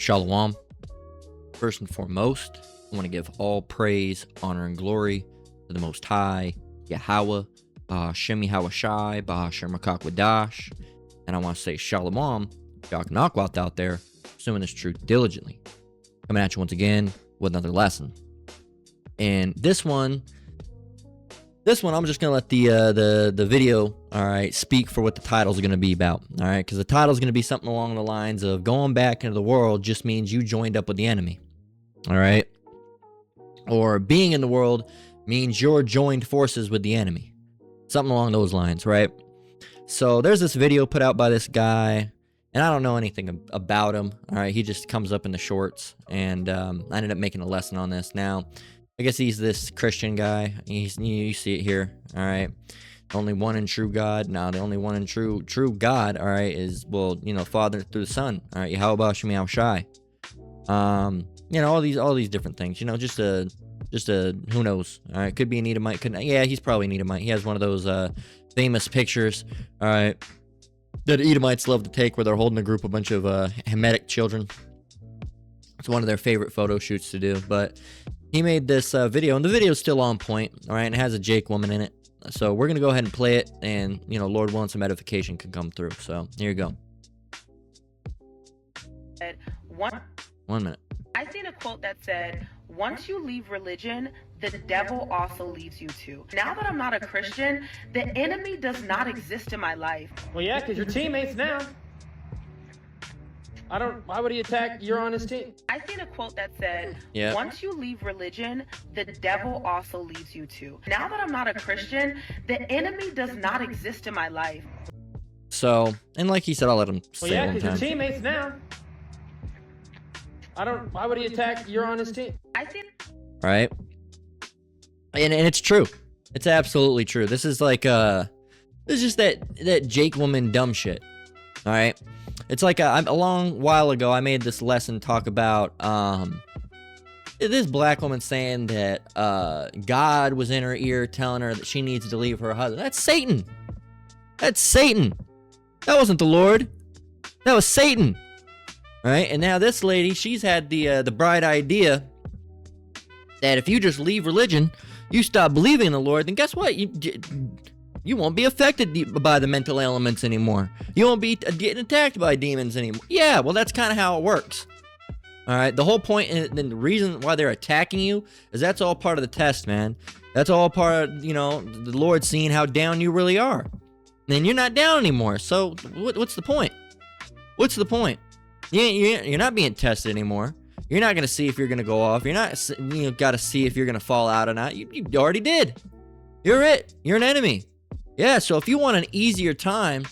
Shalom. First and foremost, I want to give all praise, honor, and glory to the Most High, Yahweh, Shemi Hawashai, Bahashem Wadash, and I want to say Shalom, Jacques Knockwalt out there, pursuing this truth diligently. Coming at you once again with another lesson. And this one, I'm just gonna let the video, all right, speak for what the title's gonna be about, all right, because the title's gonna be something along the lines of going back into the world just means you joined up with the enemy, all right, or being in the world means you're joined forces with the enemy, something along those lines, right? So there's this video put out by this guy, and I don't know anything about him, all right. He just comes up in the shorts, and I ended up making a lesson on this. Now, I guess he's this Christian guy. You see it here, all right. Only one and true God. Now, the only one and true God, all right, is, well, you know, Father through the Son, all right. Yahweh Shemi Hawashai. You know, all these different things. You know, just a who knows, all right. Could be an Edomite. Yeah, he's probably an Edomite. He has one of those famous pictures, all right, that Edomites love to take, where they're holding a bunch of Hamitic children. It's one of their favorite photo shoots to do, but he made this video, and the video is still on point, all right, and it has a Jake woman in it. So we're going to go ahead and play it, and, you know, Lord willing, some edification can come through. So here you go. One minute. I seen a quote that said, once you leave religion, the devil also leaves you too. Now that I'm not a Christian, the enemy does not exist in my life. Well, yeah, because you're teammates now. Why would he attack? You're on his team. I seen a quote that said, yeah, once you leave religion, the devil also leaves you too. Now that I'm not a Christian, the enemy does not exist in my life. So, and like he said, I'll let him say well, yeah, it one time. because you're teammates now. Why would he attack? You're on his team. I seen. Right? And it's true. It's absolutely true. This is like, this is just that Jake woman dumb shit. All right? It's like a long while ago, I made this lesson talk about this black woman saying that God was in her ear telling her that she needs to leave her husband. That's Satan. That's Satan. That wasn't the Lord. That was Satan. Right? And now this lady, she's had the bright idea that if you just leave religion, you stop believing in the Lord, then guess what? You won't be affected by the mental elements anymore. You won't be getting attacked by demons anymore. Yeah, well, that's kind of how it works. All right, the whole point and the reason why they're attacking you is that's all part of the test, man. That's all part of, you know, the Lord seeing how down you really are. And you're not down anymore, so what's the point? What's the point? You're not being tested anymore. You're not going to see if you're going to go off. You're not, got to see if you're going to fall out or not. You already did. You're it. You're an enemy. Yeah, so if you want an easier time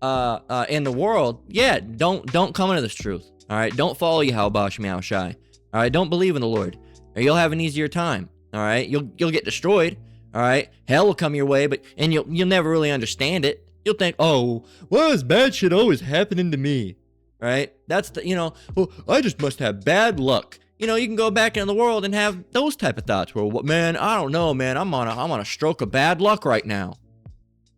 in the world, yeah, don't come into this truth. All right, don't follow Yahweh Shemi Hawashai. All right, don't believe in the Lord, or you'll have an easier time. All right, you'll get destroyed. All right, hell will come your way, and you'll never really understand it. You'll think, oh, why is bad shit always happening to me? Right? That's well, I just must have bad luck. You know, you can go back in the world and have those type of thoughts. Well, man, I don't know, man. I'm on a stroke of bad luck right now.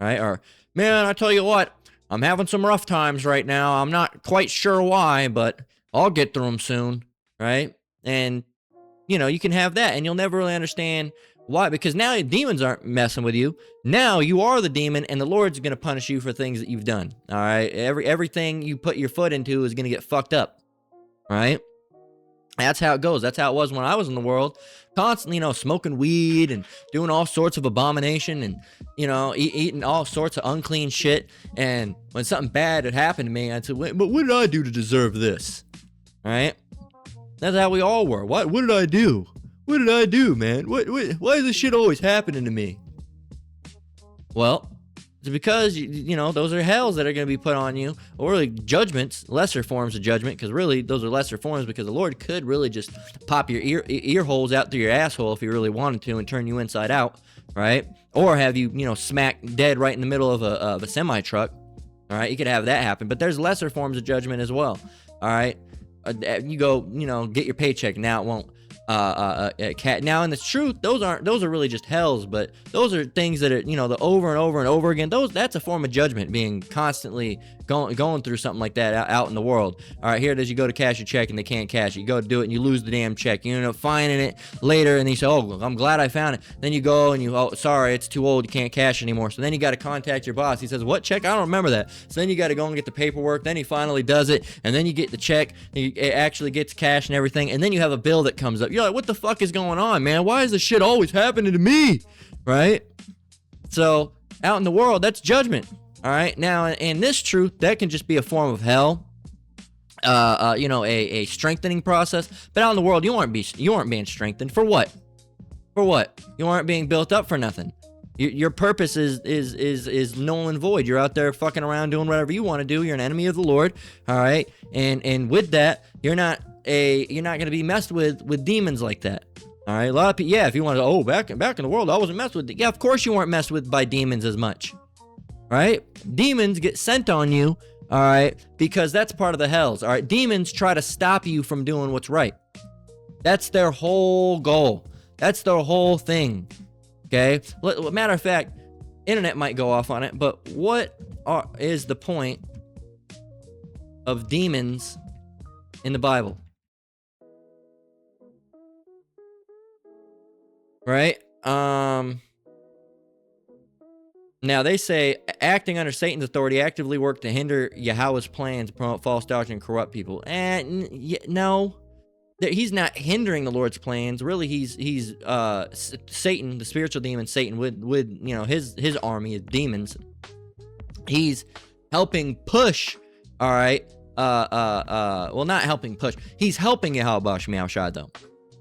Right? Or, man, I tell you what, I'm having some rough times right now. I'm not quite sure why, but I'll get through them soon. Right? And, you know, you can have that, and you'll never really understand why, because now demons aren't messing with you. Now you are the demon, and the Lord's going to punish you for things that you've done. All right? Everything you put your foot into is going to get fucked up. All right? That's how it goes. That's how it was when I was in the world. Constantly, smoking weed and doing all sorts of abomination and, eating all sorts of unclean shit. And when something bad had happened to me, I'd say, wait, but what did I do to deserve this? All right? That's how we all were. What did I do? What did I do, man? Why is this shit always happening to me? Well, it's because, those are hells that are going to be put on you, or really judgments, lesser forms of judgment, because really those are lesser forms, because the Lord could really just pop your ear holes out through your asshole if he really wanted to and turn you inside out, right? Or have you, smack dead right in the middle of a semi-truck, all right? You could have that happen, but there's lesser forms of judgment as well, all right? You go, get your paycheck, now it won't cat. Now, in the truth, those are really just hells, but those are things that are, you know, the over and over and over again. That's a form of judgment, being constantly going through something like that out in the world. All right, here it is. You go to cash your check and they can't cash it. You go to do it and you lose the damn check. You end up finding it later, and you say, "Oh, I'm glad I found it." Then you go and oh, sorry, it's too old. You can't cash anymore. So then you got to contact your boss. He says, "What check? I don't remember that." So then you got to go and get the paperwork. Then he finally does it, and then you get the check. It actually gets cash and everything, and then you have a bill that comes up. You're like, "What the fuck is going on, man? Why is this shit always happening to me?" Right? So out in the world, that's judgment. All right. Now, in this truth, that can just be a form of hell. You know, a strengthening process. But out in the world, you aren't being strengthened for what? For what? You aren't being built up for nothing. Your purpose is null and void. You're out there fucking around doing whatever you want to do. You're an enemy of the Lord. All right. And with that, you're not going to be messed with demons like that. All right. A lot of people, yeah, if you want to, back in the world, I wasn't messed with. Yeah, of course you weren't messed with by demons as much. Right? Demons get sent on you, all right, because that's part of the hells. All right, demons try to stop you from doing what's right. That's their whole goal. That's their whole thing. Okay? Matter of fact, internet might go off on it, but what is the point of demons in the Bible? Right? Now, they say, acting under Satan's authority, actively work to hinder Yahweh's plans, promote false doctrine, and corrupt people. And no, he's not hindering the Lord's plans. Really, he's Satan, the spiritual demon Satan, with you know his army of demons. He's helping push. All right. Well, not helping push. He's helping Yahweh Shema Shad, though.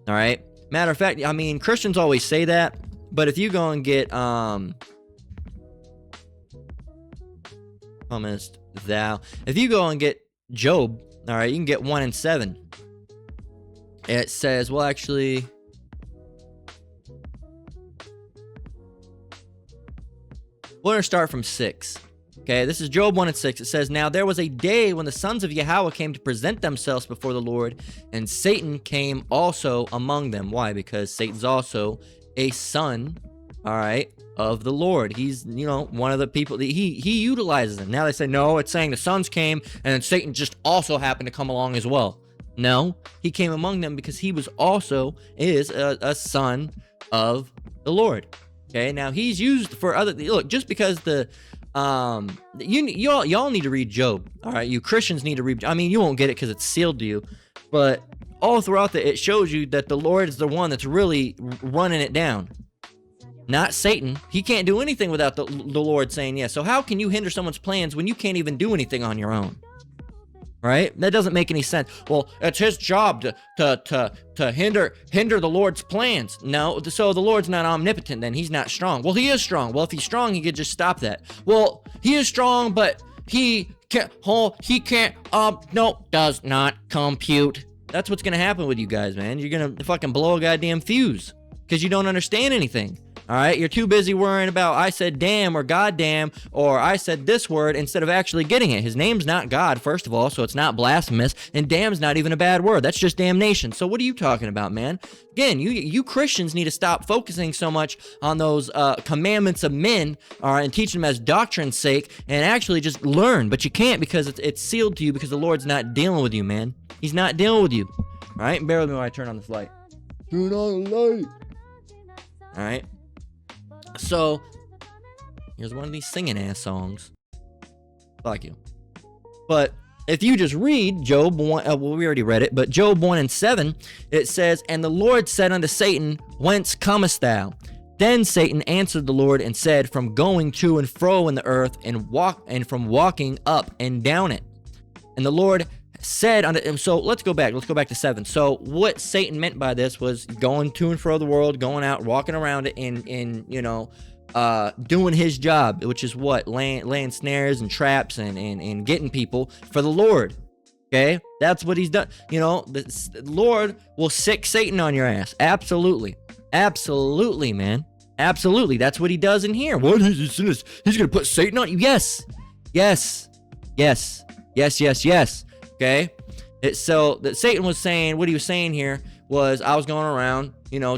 All right. Matter of fact, I mean, Christians always say that, but if you go and get if you go and get Job, all right, you can get 1 and 7. It says, well, actually, we're gonna start from 6. Okay, this is Job 1 and 6. It says, "Now there was a day when the sons of Yahweh came to present themselves before the Lord, and Satan came also among them." Why? Because Satan's also a son, all right, of the Lord. He's, you know, one of the people that he utilizes them. Now they say, no, it's saying the sons came and then Satan just also happened to come along as well. No, he came among them because he was also a son of the Lord. Okay, now he's used for other, look, just because the y'all need to read Job. All right, you Christians need to read. I mean, you won't get it because it's sealed to you, but all throughout it shows you that the Lord is the one that's really running it down. Not Satan. He can't do anything without the Lord saying yes. So how can you hinder someone's plans when you can't even do anything on your own? Right? That doesn't make any sense. Well, it's his job to hinder the Lord's plans. No, so the Lord's not omnipotent then. He's not strong. Well, he is strong. Well, if he's strong, he could just stop that. Well, he is strong, but he can't, does not compute. That's what's going to happen with you guys, man. You're going to fucking blow a goddamn fuse because you don't understand anything. All right, you're too busy worrying about I said damn or goddamn or I said this word instead of actually getting it. His name's not God, first of all, so it's not blasphemous, and damn's not even a bad word. That's just damnation. So what are you talking about, man? Again, you Christians need to stop focusing so much on those commandments of men, all right, and teach them as doctrine's sake, and actually just learn. But you can't because it's sealed to you because the Lord's not dealing with you, man. He's not dealing with you. All right, bear with me while I turn on this light. Turn on the light. All right. So, here's one of these singing ass songs. Fuck you. But if you just read Job 1, well, we already read it, but Job 1 and 7, it says, "And the Lord said unto Satan, Whence comest thou? Then Satan answered the Lord and said, From going to and fro in the earth, and from walking up and down it. And the Lord said unto him," so let's go back to 7. So what Satan meant by this was going to and fro the world, going out, walking around it, in you know, doing his job, which is what, laying snares and traps and getting people for the Lord. Okay, that's what he's done. You know, the Lord will sick Satan on your ass. Absolutely, man. Absolutely, that's what he does in here. What is this? He's gonna put Satan on you? Yes. Okay, so that Satan was saying, what he was saying here was I was going around,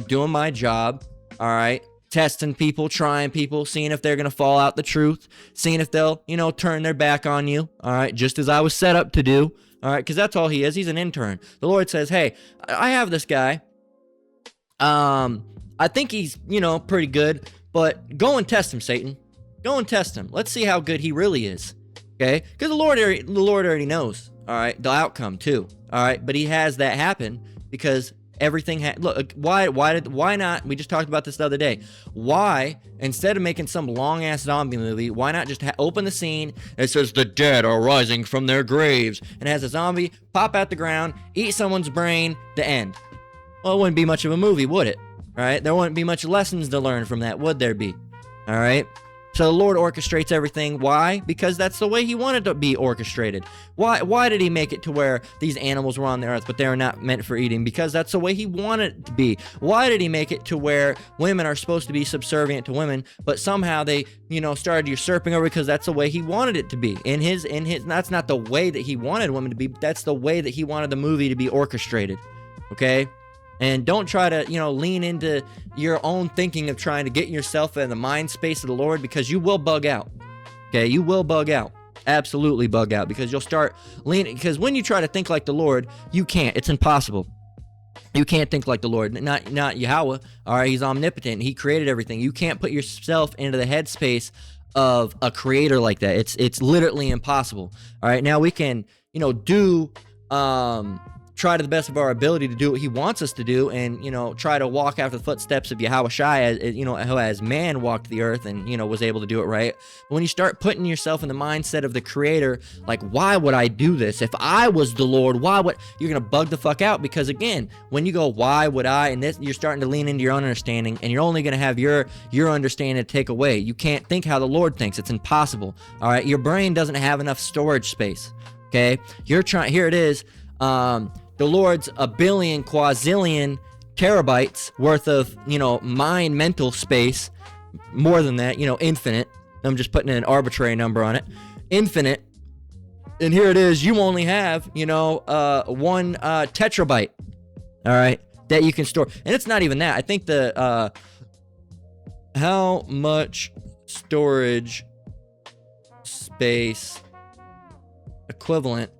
doing my job, all right, testing people, trying people, seeing if they're going to fall out the truth, seeing if they'll, turn their back on you, all right, just as I was set up to do, all right, because that's all he is. He's an intern. The Lord says, hey, I have this guy. I think he's, pretty good, but go and test him, Satan. Go and test him. Let's see how good he really is, okay? Because the Lord already knows, all right, the outcome too, all right? But he has that happen because everything look, why not? We just talked about this the other day. Why, instead of making some long-ass zombie movie, why not just open the scene and it says the dead are rising from their graves and has a zombie pop out the ground, eat someone's brain, the end. Well, it wouldn't be much of a movie, would it? Right? There wouldn't be much lessons to learn from that, would there be? All right? So the Lord orchestrates everything. Why? Because that's the way he wanted to be orchestrated. Why did he make it to where these animals were on the earth, but they are not meant for eating? Because that's the way he wanted it to be. Why did he make it to where women are supposed to be subservient to women, but somehow they, started usurping over because that's the way he wanted it to be? In his, that's not the way that he wanted women to be. That's the way that he wanted the movie to be orchestrated. Okay? And don't try to, lean into your own thinking of trying to get yourself in the mind space of the Lord, because you will bug out. Okay, you will bug out. Absolutely bug out, because you'll start leaning. Because when you try to think like the Lord, you can't. It's impossible. You can't think like the Lord. Not Yahweh. All right, he's omnipotent. He created everything. You can't put yourself into the headspace of a creator like that. It's literally impossible. All right, now we can, try to the best of our ability to do what he wants us to do, and try to walk after the footsteps of Yahweh Shai, as who as man walked the earth and was able to do it right. But when you start putting yourself in the mindset of the creator, like, why would I do this? If I was the Lord, why would you're gonna bug the fuck out? Because again, when you go, why would I, and this, you're starting to lean into your own understanding, and you're only gonna have your understanding to take away. You can't think how the Lord thinks. It's impossible. All right, your brain doesn't have enough storage space. Okay, you're trying. Here it is. The Lord's a billion, quazillion terabytes worth of, mind mental space. More than that, infinite. I'm just putting an arbitrary number on it. Infinite. And here it is. You only have, 1 tetrabyte. All right. That you can store. And it's not even that. I think how much storage space equivalent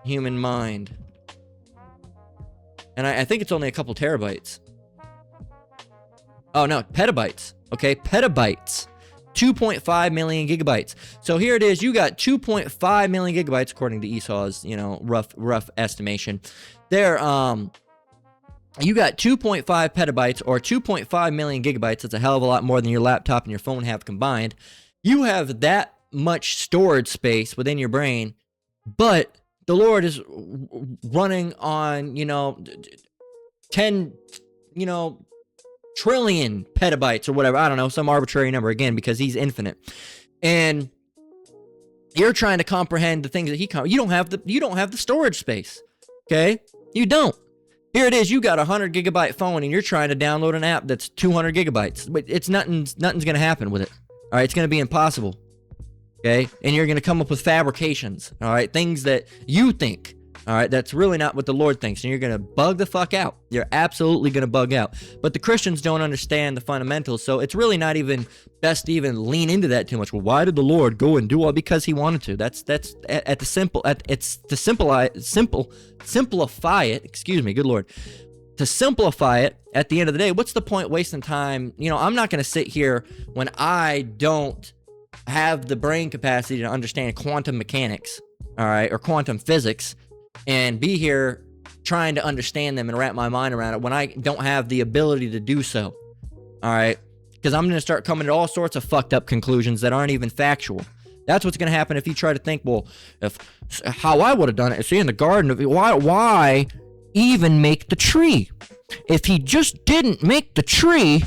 human mind, and I think it's only a couple terabytes. Oh no, petabytes. Okay, petabytes. 2.5 million gigabytes. So here it is. You got 2.5 million gigabytes according to Esau's, rough estimation. There, you got 2.5 petabytes or 2.5 million gigabytes. That's a hell of a lot more than your laptop and your phone have combined. You have that much storage space within your brain, but the Lord is running on, 10, trillion petabytes or whatever. I don't know, some arbitrary number again, because he's infinite. And you're trying to comprehend the things that you don't have the storage space. Okay? You don't. Here it is. You got a 100 gigabyte phone and you're trying to download an app that's 200 gigabytes. But it's nothing's going to happen with it. All right, it's going to be impossible. Okay, and you're going to come up with fabrications, all right, things that you think, all right, that's really not what the Lord thinks, and you're going to bug the fuck out. You're absolutely going to bug out. But the Christians don't understand the fundamentals, so it's really not even best to even lean into that too much. Well, why did the Lord go and do all? Because he wanted to. It's to simplify it. Excuse me, good Lord. To simplify it, at the end of the day, what's the point wasting time? I'm not going to sit here when I don't have the brain capacity to understand quantum mechanics, all right, or quantum physics, and be here trying to understand them and wrap my mind around it when I don't have the ability to do so, all right, because I'm going to start coming to all sorts of fucked up conclusions that aren't even factual. That's what's going to happen if you try to think, well, how I would have done it, see, in the garden, why even make the tree? If he just didn't make the tree,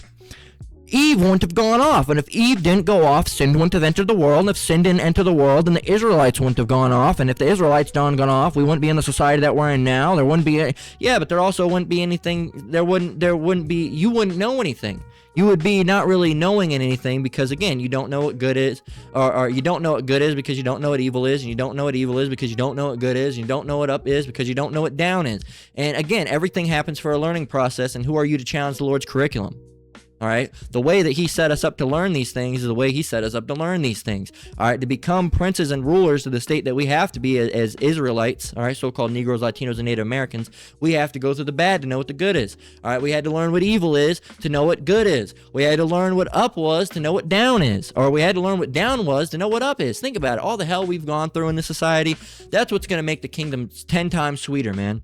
Eve wouldn't have gone off. And if Eve didn't go off, sin wouldn't have entered the world. And if sin didn't enter the world, then the Israelites wouldn't have gone off. And if the Israelites don't gone off, we wouldn't be in the society that we're in now. There wouldn't be but there also wouldn't be anything. There wouldn't be, you wouldn't know anything. You would be not really knowing anything because, again, you don't know what good is, or you don't know what good is because you don't know what evil is, and you don't know what evil is because you don't know what good is, and you don't know what up is because you don't know what down is. And again, everything happens for a learning process, and who are you to challenge the Lord's curriculum? All right. The way that he set us up to learn these things is the way he set us up to learn these things. All right. To become princes and rulers of the state that we have to be as Israelites, all right, so-called Negroes, Latinos, and Native Americans, we have to go through the bad to know what the good is. All right. We had to learn what evil is to know what good is. We had to learn what up was to know what down is. Or we had to learn what down was to know what up is. Think about it. All the hell we've gone through in this society, that's what's going to make the kingdom 10 times sweeter, man.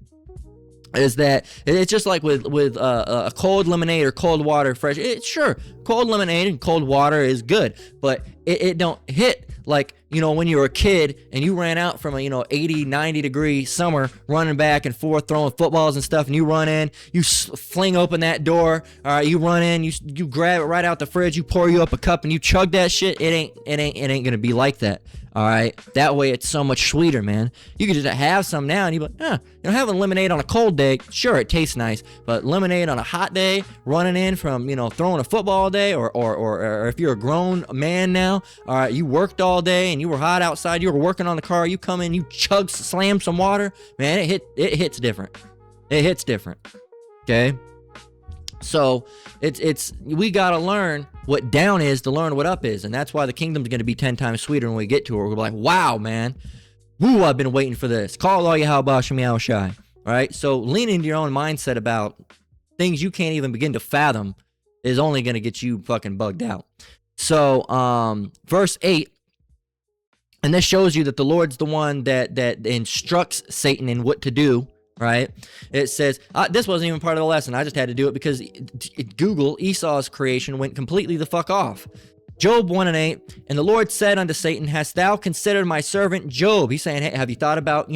Is that it's just like with a cold lemonade or cold water fresh. Sure, cold lemonade and cold water is good, but it don't hit like, you know, when you were a kid and you ran out from a, 80, 90 degree summer, running back and forth, throwing footballs and stuff, and you run in, you fling open that door, all right, you run in, you grab it right out the fridge, you pour you up a cup and you chug that shit. It ain't gonna be like that. All right, that way it's so much sweeter, man. You can just have some now, and you're like, having lemonade on a cold day, sure, it tastes nice, but lemonade on a hot day, running in from, throwing a football all day, or if you're a grown man now, all right, you worked all day and you were hot outside, you were working on the car, you come in, you slam some water, man, it hits different. It hits different. Okay. So we gotta learn what down is to learn what up is, and that's why the kingdom's gonna be 10 times sweeter when we get to it. We're like, wow, man, woo, I've been waiting for this. Call all Yahweh Shem Yahweh Shai. All right, so lean into your own mindset about things you can't even begin to fathom is only gonna get you fucking bugged out. So, verse 8. And this shows you that the Lord's the one that instructs Satan in what to do. Right? It says, this wasn't even part of the lesson. I just had to do it because Google, Esau's creation, went completely the fuck off. Job 1:8, and the Lord said unto Satan, hast thou considered my servant Job? He's saying, hey, have you thought about,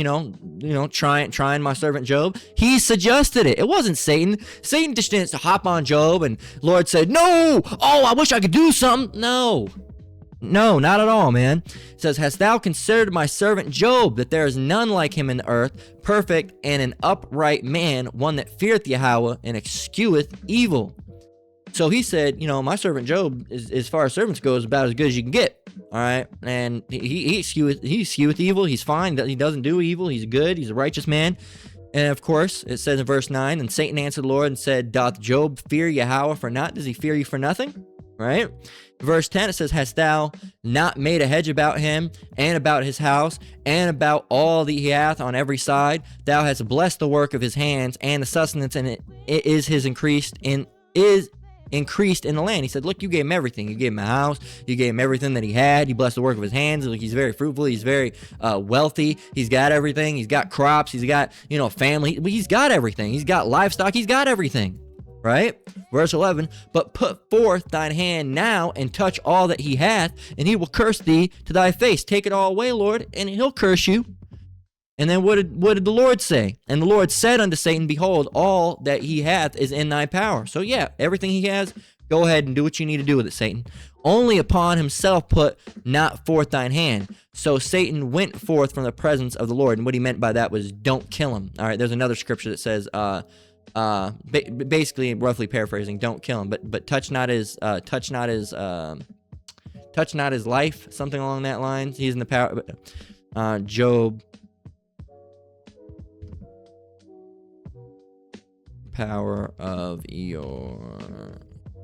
trying my servant Job? He suggested it. It wasn't Satan. Satan just didn't hop on Job, and Lord said, no! Oh, I wish I could do something. No, not at all, man. It says, hast thou considered my servant Job, that there is none like him in the earth, perfect and an upright man, one that feareth Yahweh and escheweth evil. So he said, my servant Job, is, as far as servants go, is about as good as you can get. All right, and he escheweth evil. He's fine. He doesn't do evil. He's good. He's a righteous man. And of course, it says in verse 9, and Satan answered the Lord and said, doth Job fear Yahweh for naught? Does he fear you for nothing? Right? Verse 10, it says, hast thou not made a hedge about him and about his house and about all that he hath on every side? Thou hast blessed the work of his hands, and the sustenance in it is increased in the land. He said, look, you gave him everything. You gave him a house. You gave him everything that he had. You blessed the work of his hands. He's very fruitful. He's very wealthy. He's got everything. He's got crops. He's got, family. He's got everything. He's got livestock. He's got everything. Right? Verse 11, but put forth thine hand now and touch all that he hath, and he will curse thee to thy face. Take it all away, Lord, and he'll curse you. And then what did the Lord say? And the Lord said unto Satan, behold, all that he hath is in thy power. So yeah, everything he has, go ahead and do what you need to do with it, Satan. Only upon himself put not forth thine hand. So Satan went forth from the presence of the Lord. And what he meant by that was, don't kill him. All right, there's another scripture that says, basically, roughly paraphrasing, don't kill him, but touch not his life, something along that line. He's in the power. Job, power of your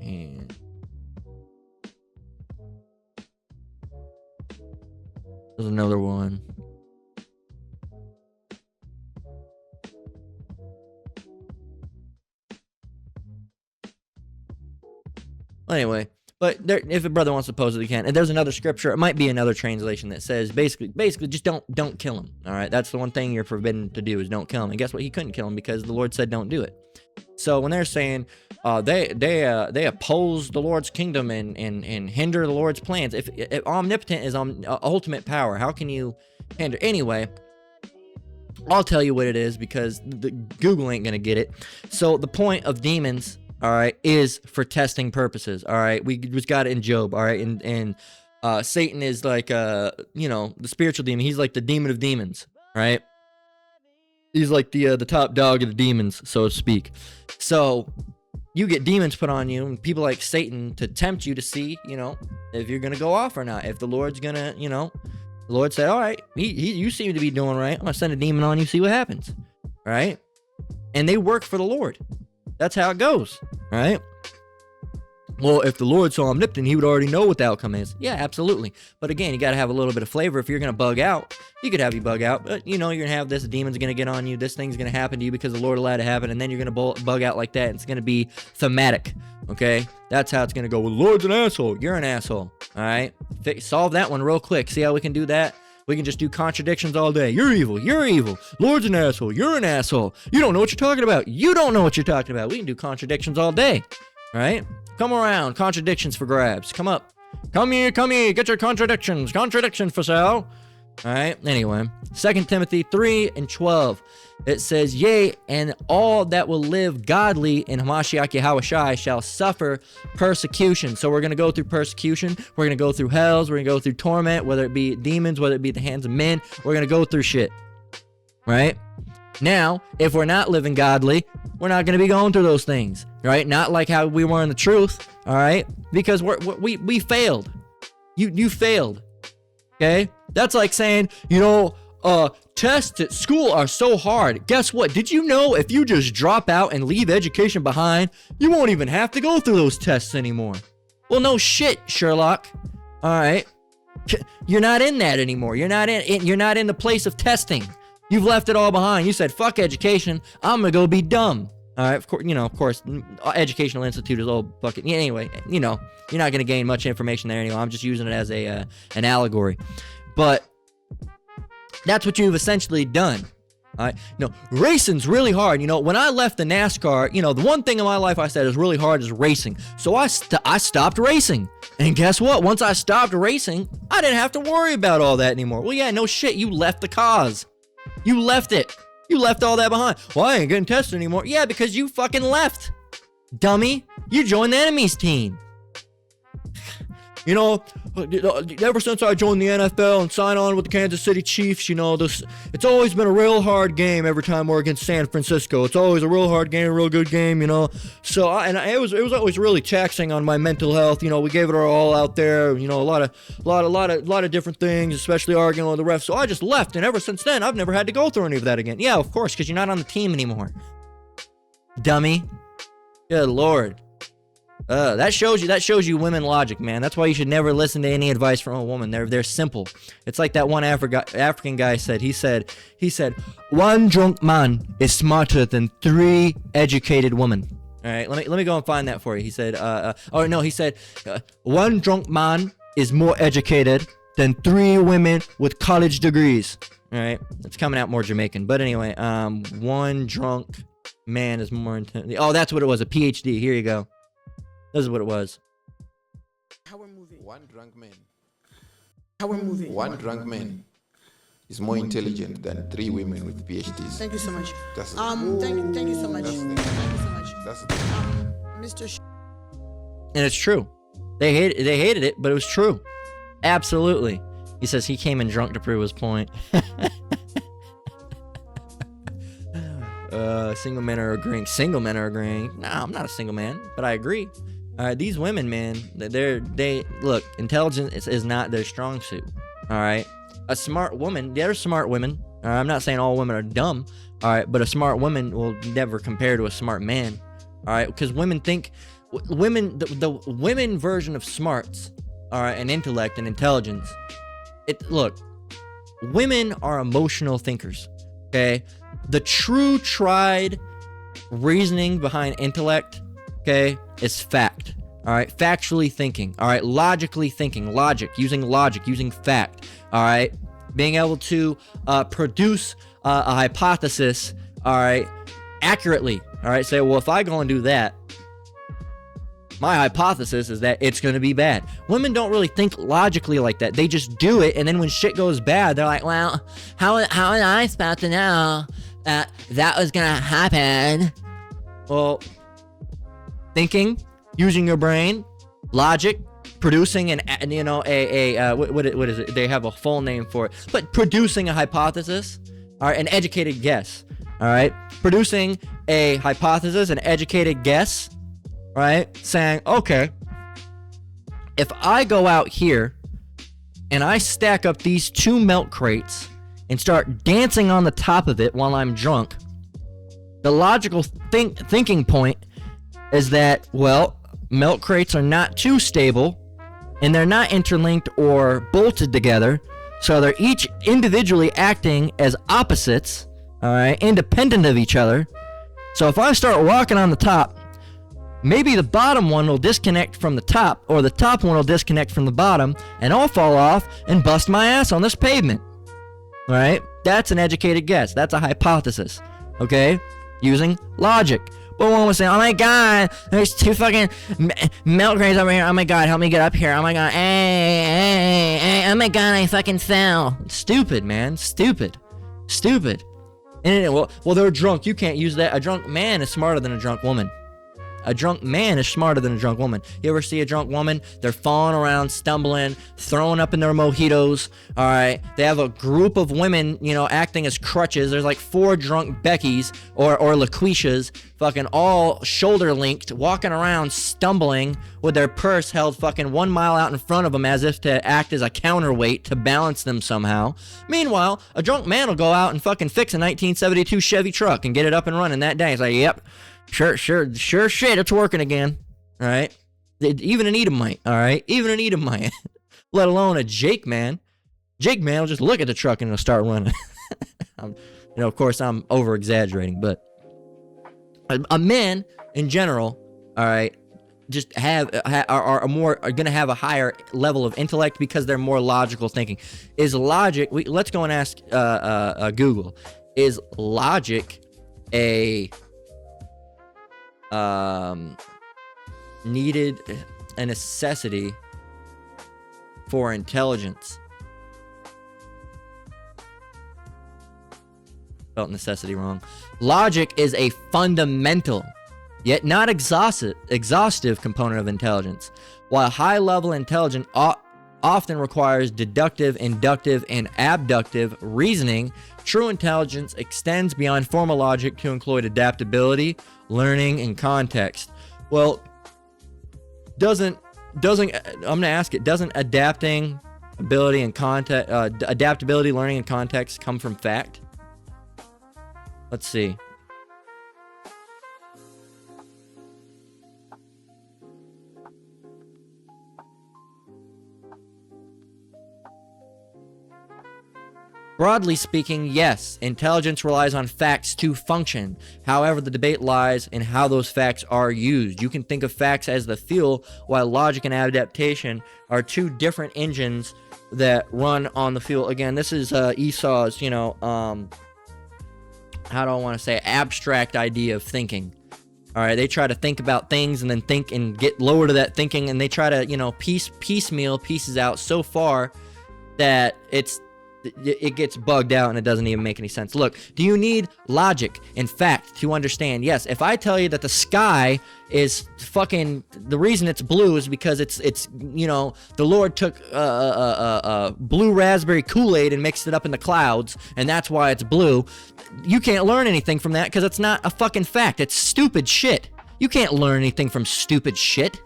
hand. There's another one. Well, anyway, but if a brother wants to pose it, he can. And there's another scripture. It might be another translation that says basically just don't kill him. All right, that's the one thing you're forbidden to do is don't kill him. And guess what? He couldn't kill him because the Lord said don't do it. So when they're saying they oppose the Lord's kingdom and hinder the Lord's plans, if omnipotent is ultimate power, how can you hinder? Anyway, I'll tell you what it is because Google ain't gonna get it. So the point of demons all right, is for testing purposes. All right, we just got it in Job. All right, and Satan is like the spiritual demon. He's like the demon of demons, right? He's like the top dog of the demons, so to speak. So you get demons put on you, and people like Satan to tempt you to see, if you're gonna go off or not. If the Lord's gonna, the Lord said, all right, you seem to be doing right. I'm gonna send a demon on you, see what happens, right? And they work for the Lord. That's how it goes, right? Well, if the Lord saw omnipotent, he would already know what the outcome is. Yeah, absolutely. But again, you got to have a little bit of flavor. If you're going to bug out, he could have you bug out. But, you're going to have this. A demon's going to get on you. This thing's going to happen to you because the Lord allowed it to happen. And then you're going to bug out like that. And it's going to be thematic, okay? That's how it's going to go. Well, the Lord's an asshole. You're an asshole, all right? Solve that one real quick. See how we can do that? We can just do contradictions all day. You're evil. You're evil. Lord's an asshole. You're an asshole. You don't know what you're talking about. You don't know what you're talking about. We can do contradictions all day, all right? Come around. Contradictions for grabs. Come up. Come here. Come here. Get your contradictions. Contradictions for sale. All right. Anyway, 2 Timothy 3:12. It says, yea, and all that will live godly in Hamashiach Yahushai shall suffer persecution. So we're going to go through persecution. We're going to go through hells. We're going to go through torment, whether it be demons, whether it be at the hands of men. We're going to go through shit. Right? Now, if we're not living godly, we're not going to be going through those things, right? Not like how we were in the truth, all right? Because we failed. You failed, okay? That's like saying, tests at school are so hard. Guess what? Did you know if you just drop out and leave education behind, you won't even have to go through those tests anymore? Well, no shit, Sherlock, all right? You're not in that anymore. You're not in the place of testing. You've left it all behind. You said, fuck education. I'm going to go be dumb. All right. Of course, Educational Institute is all fucking. Anyway, you're not going to gain much information there anyway. I'm just using it as an allegory. But that's what you've essentially done. All right. Racing's really hard. When I left the NASCAR, the one thing in my life I said is really hard is racing. So I stopped racing. And guess what? Once I stopped racing, I didn't have to worry about all that anymore. Well, yeah, no shit. You left the cause. You left it. You left all that behind. Well, I ain't getting tested anymore. Yeah, because you fucking left. Dummy. You joined the enemy's team. Ever since I joined the NFL and signed on with the Kansas City Chiefs, it's always been a real hard game every time we're against San Francisco. It's always a real hard game, a real good game, So it was always really taxing on my mental health. We gave it our all out there. A lot of different things, especially arguing with the refs. So I just left, and ever since then, I've never had to go through any of that again. Yeah, of course, because you're not on the team anymore. Dummy. Good Lord. That shows you women logic, man. That's why you should never listen to any advice from a woman. They're simple. It's like that one African guy said. He said, one drunk man is smarter than 3 educated women. All right, let me go and find that for you. He said, he said, one drunk man is more educated than 3 women with college degrees. All right, it's coming out more Jamaican, but anyway, one drunk man is more intense. Oh, that's what it was, a PhD. Here you go. This is what it was. How we're moving. One drunk man. How we're moving. One drunk man is more intelligent than 3 women with PhDs. Thank you so much. That's Thank you so much. That's the thing. Thank you so much. That's the thing. Mr. And it's true. They hated it, but it was true. Absolutely. He says he came in drunk to prove his point. Single men are agreeing. Single men are agreeing. No, I'm not a single man, but I agree. These women, man, they look, intelligence is not their strong suit. All right, a smart woman, they're smart women. I'm not saying all women are dumb. All right, but a smart woman will never compare to a smart man. All right, because women think, the women version of smarts, all right, and intellect and intelligence. Look, women are emotional thinkers. Okay, the true tried reasoning behind intellect, okay, is fact. All right, factually thinking. All right, logically thinking. Logic, using fact. All right, being able to produce a hypothesis. All right, accurately. All right, say, well, if I go and do that, my hypothesis is that it's going to be bad. Women don't really think logically like that. They just do it, and then when shit goes bad, they're like, well, how was I supposed to know that was going to happen? Well, thinking, using your brain, logic, producing what is it? They have a full name for it, but producing a hypothesis, all right, an educated guess, all right, producing a hypothesis, an educated guess, right, saying, okay, if I go out here and I stack up these 2 milk crates and start dancing on the top of it while I'm drunk, the logical thinking point is that, well, milk crates are not too stable and they're not interlinked or bolted together, so they're each individually acting as opposites, all right, independent of each other. So if I start walking on the top, maybe the bottom one will disconnect from the top, or the top one will disconnect from the bottom, and I'll fall off and bust my ass on this pavement. All right? That's an educated guess. That's a hypothesis. Okay? Using logic. But one was saying, oh my god, there's 2 fucking milk crates over here. Oh my god, help me get up here. Oh my god, hey, oh my god, I fucking fell. Stupid, man. Stupid. And well, they're drunk. You can't use that. A drunk man is smarter than a drunk woman. A drunk man is smarter than a drunk woman. You ever see a drunk woman? They're falling around, stumbling, throwing up in their mojitos. All right. They have a group of women, acting as crutches. There's like 4 drunk Beckys or LaQuishas, fucking all shoulder linked, walking around, stumbling with their purse held fucking 1 mile out in front of them as if to act as a counterweight to balance them somehow. Meanwhile, a drunk man will go out and fucking fix a 1972 Chevy truck and get it up and running that day. It's like, yep. Sure shit, it's working again. All right? Even an Edomite, all right? Even an Edomite, let alone a Jake man. Jake man will just look at the truck and it'll start running. Of course, I'm over-exaggerating, but a man in general, all right, just are going to have a higher level of intellect because they're more logical thinking. Is logic, let's go and ask Google, is logic a necessity for intelligence? Spelled necessity wrong. Logic is a fundamental, yet not exhaustive component of intelligence. While high-level intelligence often requires deductive, inductive, and abductive reasoning, true intelligence extends beyond formal logic to include adaptability, learning, and context. Well, doesn't I'm gonna ask it, doesn't adaptability, learning, and context come from fact? Let's see. Broadly speaking, yes, intelligence relies on facts to function. However, the debate lies in how those facts are used. You can think of facts as the fuel, while logic and adaptation are 2 different engines that run on the fuel. Again, this is Esau's, how do I want to say, abstract idea of thinking. All right, they try to think about things and then think and get lower to that thinking, and they try to, piecemeal pieces out so far that it gets bugged out and it doesn't even make any sense. Look, do you need logic and fact to understand? Yes, if I tell you that the sky is fucking, the reason it's blue is because it's the Lord took blue raspberry Kool-Aid and mixed it up in the clouds, and that's why it's blue. You can't learn anything from that because it's not a fucking fact. It's stupid shit. You can't learn anything from stupid shit.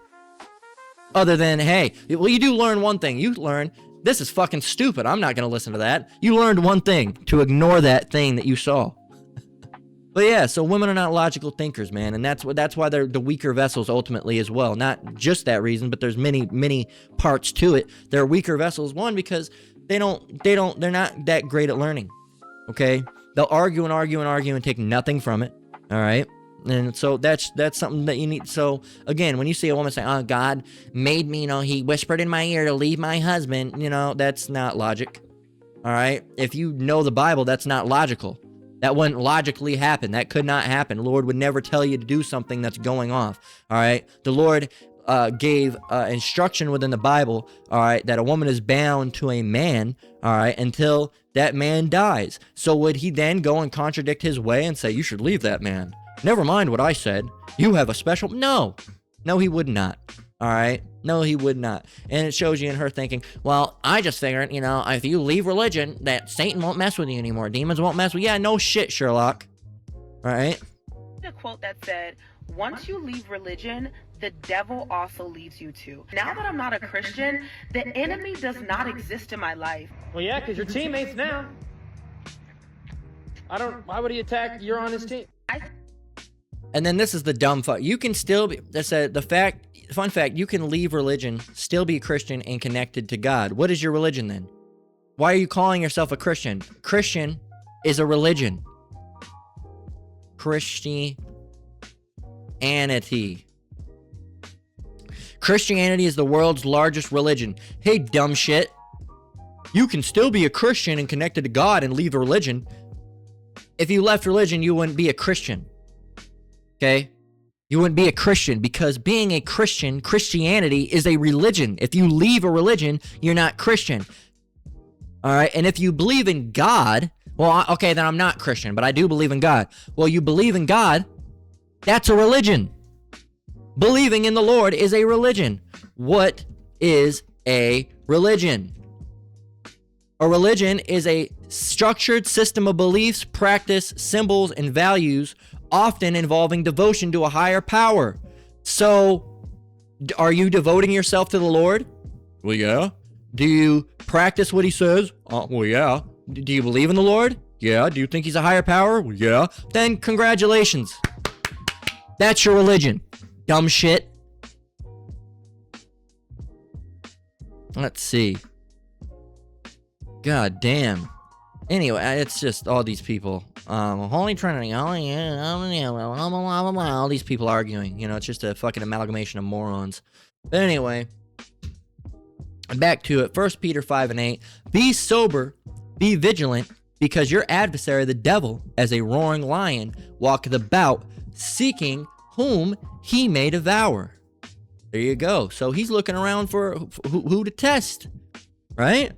Other than, hey, well, you do learn one thing. You learn, this is fucking stupid. I'm not going to listen to that. You learned one thing, to ignore that thing that you saw. But yeah, so women are not logical thinkers, man, and that's why they're the weaker vessels ultimately as well. Not just that reason, but there's many parts to it. They're weaker vessels, one, because they're not that great at learning. Okay? They'll argue and take nothing from it. All right? And so that's something that you need. So again, when you see a woman say, "Oh, God made me, he whispered in my ear to leave my husband," that's not logic. All right? If you know the Bible, that's not logical. That wouldn't logically happen. That could not happen. The Lord would never tell you to do something that's going off. All right? The Lord gave instruction within the Bible, all right, that a woman is bound to a man, all right, until that man dies. So would he then go and contradict his way and say, "You should leave that man"? Never mind what I said. You have a special... No. No, he would not. All right? No, he would not. And it shows you in her thinking, well, I just figured, if you leave religion, that Satan won't mess with you anymore. Demons won't mess with you. Yeah, no shit, Sherlock. All right? A quote that said, once you leave religion, the devil also leaves you too. Now that I'm not a Christian, the enemy does not exist in my life. Well, yeah, because you're teammates now. Why would he attack? You're on his team. And then this is the dumb fuck. You can still be, fun fact, you can leave religion, still be a Christian and connected to God. What is your religion then? Why are you calling yourself a Christian? Christian is a religion. Christianity. Christianity is the world's largest religion. Hey, dumb shit. You can still be a Christian and connected to God and leave a religion. If you left religion, you wouldn't be a Christian. Okay? You wouldn't be a Christian because being a Christian, Christianity is a religion. If you leave a religion, you're not Christian. All right? And if you believe in God, well, okay, then I'm not Christian, but I do believe in God. Well, you believe in God, that's a religion. Believing in the Lord is a religion. What is a religion? A religion is a structured system of beliefs, practice, symbols, and values, often involving devotion to a higher power. So, are you devoting yourself to the Lord? Well, yeah. Do you practice what he says? Well, yeah. Do you believe in the Lord? Yeah. Do you think he's a higher power? Well, yeah. Then congratulations. That's your religion. Dumb shit. Let's see. God damn. Anyway, it's just all these people. Holy Trinity. Oh, yeah. All these people arguing. It's just a fucking amalgamation of morons. But anyway, back to it. 1 Peter 5:8. Be sober, be vigilant, because your adversary, the devil, as a roaring lion, walketh about, seeking whom he may devour. There you go. So he's looking around for who to test, right?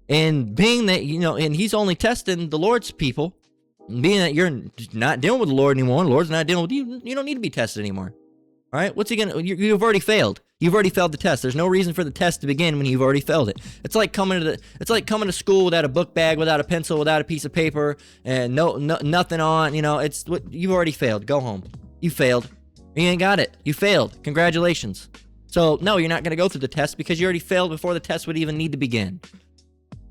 And being that, and he's only testing the Lord's people, being that you're not dealing with the Lord anymore, the Lord's not dealing with you, you don't need to be tested anymore. All right? What's he gonna, you've already failed. You've already failed the test. There's no reason for the test to begin when you've already failed it. It's like coming to school without a book bag, without a pencil, without a piece of paper, and nothing on, it's what you've already failed. Go home. You failed. You ain't got it. You failed. Congratulations. So, no, you're not going to go through the test because you already failed before the test would even need to begin.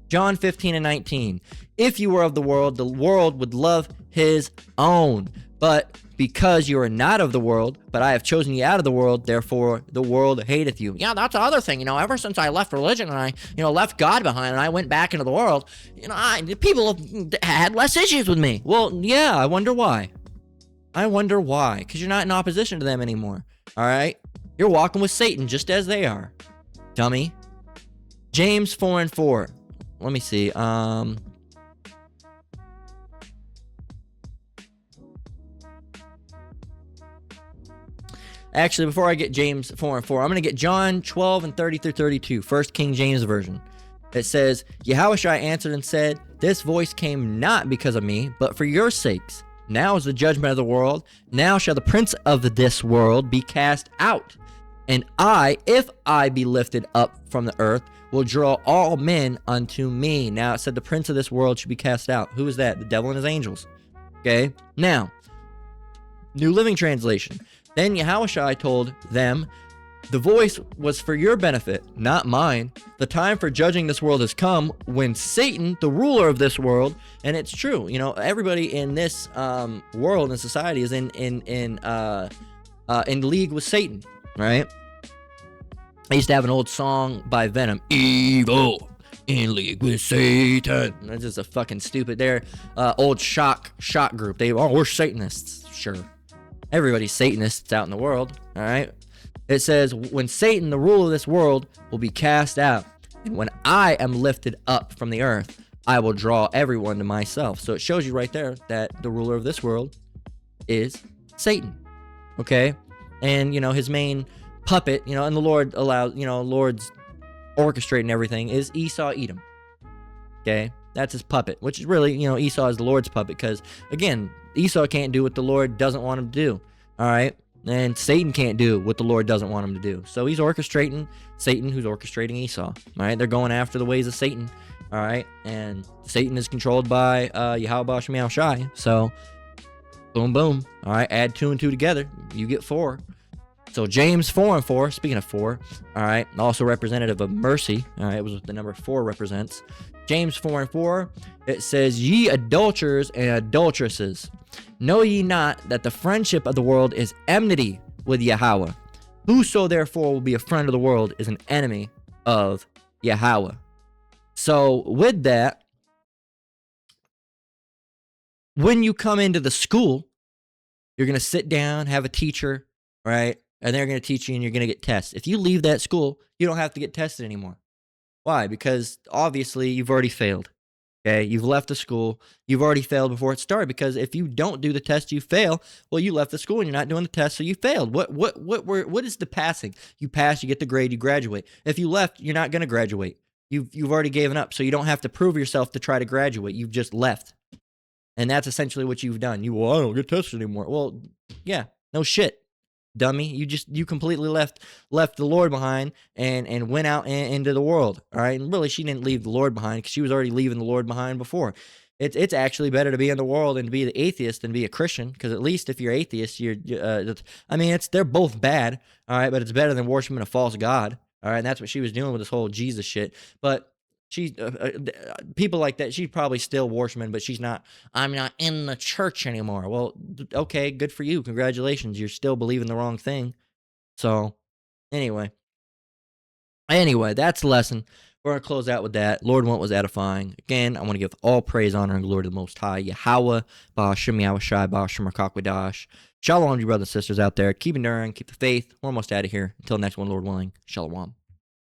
John 15:19. If you were of the world would love his own. But because you are not of the world, but I have chosen you out of the world, therefore the world hateth you. Yeah, that's the other thing. Ever since I left religion and I, left God behind and I went back into the world, people have had less issues with me. Well, yeah, I wonder why. Because you're not in opposition to them anymore. All right? You're walking with Satan just as they are. Dummy. James 4:4. Let me see. Actually, before I get James 4:4, I'm going to get John 12:30 through 32, First King James Version. It says, Yahushua answered and said, this voice came not because of me, but for your sakes. Now is the judgment of the world. Now shall the prince of this world be cast out. And I, if I be lifted up from the earth, will draw all men unto me. Now it said the prince of this world should be cast out. Who is that? The devil and his angels. Okay? Now, New Living Translation. Then Yahushua told them, the voice was for your benefit, not mine. The time for judging this world has come when Satan, the ruler of this world, and it's true, everybody in this world and society is in league with Satan, right? I used to have an old song by Venom, Evil in League with Satan. That's just a fucking stupid. They're old shock group. We're Satanists, sure. Everybody's Satanists out in the world, all right? It says, when Satan, the ruler of this world, will be cast out, and when I am lifted up from the earth, I will draw everyone to myself. So it shows you right there that the ruler of this world is Satan, okay? And, his main puppet, and the Lord allows, Lord's orchestrating everything, is Esau Edom, okay? That's his puppet, which is really, Esau is the Lord's puppet because, again, Esau can't do what the Lord doesn't want him to do, all right? And Satan can't do what the Lord doesn't want him to do. So he's orchestrating Satan, who's orchestrating Esau. All right, they're going after the ways of Satan. All right, and Satan is controlled by Yahweh Shem Yahweh Shai. So, boom, boom. All right, add 2 and 2 together, you get 4. So James 4 and 4. Speaking of 4, all right, also representative of mercy. All right, it was what the number 4 represents. James 4 and 4. It says, "Ye adulterers and adulteresses, know ye not that the friendship of the world is enmity with Yahweh? Whoso therefore will be a friend of the world is an enemy of Yahweh." So with that, when you come into the school, you're going to sit down, have a teacher, right? And they're going to teach you and you're going to get tested. If you leave that school, you don't have to get tested anymore. Why? Because obviously you've already failed. Okay, you've left the school. You've already failed before it started, because if you don't do the test, you fail. Well, you left the school and you're not doing the test, so you failed. What is the passing? You pass, you get the grade, you graduate. If you left, you're not going to graduate. You've already given up, so you don't have to prove yourself to try to graduate. You've just left, and that's essentially what you've done. I don't get tested anymore. Well, yeah, no shit, dummy. You completely left the Lord behind and went out into the world. All right, and really, she didn't leave the Lord behind, because she was already leaving the Lord behind before. It's actually better to be in the world and to be the atheist than be a Christian, because at least if you're atheist, they're both bad. All right, but it's better than worshiping a false god. All right, and that's what she was doing with this whole Jesus shit. But she, people like that, she's probably still worshiping, but she's not. I'm not in the church anymore. Well, okay, good for you. Congratulations, you're still believing the wrong thing. So, anyway, that's the lesson. We're going to close out with that. Lord, what was edifying. Again, I want to give all praise, honor, and glory to the Most High. Yahweh, Ba'ashem Yahweh Shai, Ba'ashem Rakakwedash. Shalom to you brothers and sisters out there. Keep enduring, keep the faith. We're almost out of here. Until next one, Lord willing. Shalom.